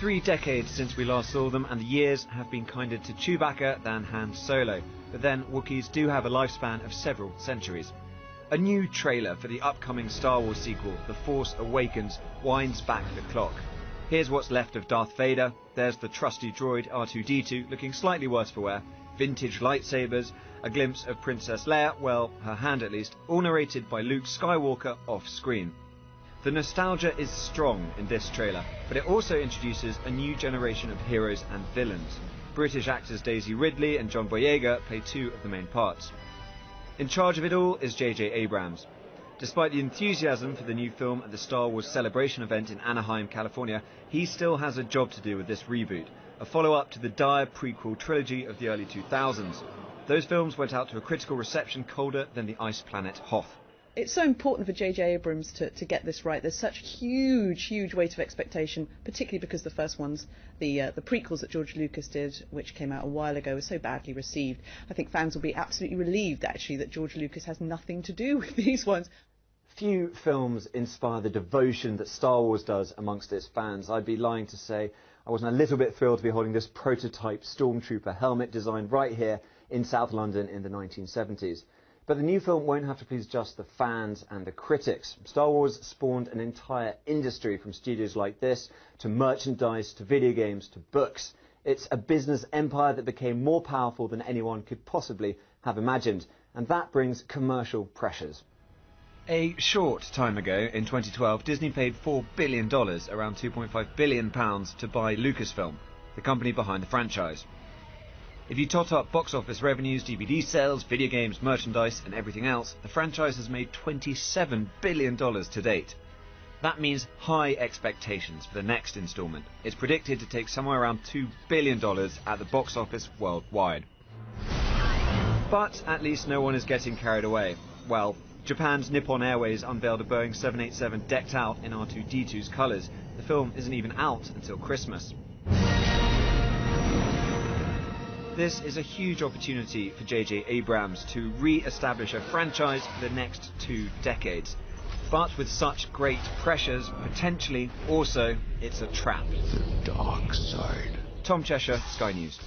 3 decades since we last saw them, and the years have been kinder to Chewbacca than Han Solo. But then, Wookiees do have a lifespan of several centuries. A new trailer for the upcoming Star Wars sequel, The Force Awakens, winds back the clock. Here's what's left of Darth Vader. There's the trusty droid R2-D2 looking slightly worse for wear, vintage lightsabers, a glimpse of Princess Leia, well, her hand at least, all narrated by Luke Skywalker off-screen. The nostalgia is strong in this trailer, but it also introduces a new generation of heroes and villains. British actors Daisy Ridley and John Boyega play 2 of the main parts. In charge of it all is J.J. Abrams. Despite the enthusiasm for the new film at the Star Wars Celebration event in Anaheim, California, he still has a job to do with this reboot, a follow-up to the dire prequel trilogy of the early 2000s. Those films went out to a critical reception colder than the ice planet Hoth. It's so important for J.J. Abrams to get this right. There's such huge weight of expectation, particularly because the first ones, the prequels that George Lucas did, which came out a while ago, were so badly received. I think fans will be absolutely relieved, actually, that George Lucas has nothing to do with these ones. Few films inspire the devotion that Star Wars does amongst its fans. I'd be lying to say I wasn't a little bit thrilled to be holding this prototype Stormtrooper helmet designed right here in South London in the 1970s. But the new film won't have to please just the fans and the critics. Star Wars spawned an entire industry, from studios like this, to merchandise, to video games, to books. It's a business empire that became more powerful than anyone could possibly have imagined. And that brings commercial pressures. A short time ago, in 2012, Disney paid $4 billion, around £2.5 billion, to buy Lucasfilm, the company behind the franchise. If you tot up box office revenues, DVD sales, video games, merchandise and everything else, the franchise has made $27 billion to date. That means high expectations for the next instalment. It's predicted to take somewhere around $2 billion at the box office worldwide. But at least no one is getting carried away. Well, Japan's Nippon Airways unveiled a Boeing 787 decked out in R2-D2's colours. The film isn't even out until Christmas. This is a huge opportunity for J.J. Abrams to re-establish a franchise for the next 2 decades. But with such great pressures, potentially also it's a trap. The dark side. Tom Cheshire, Sky News.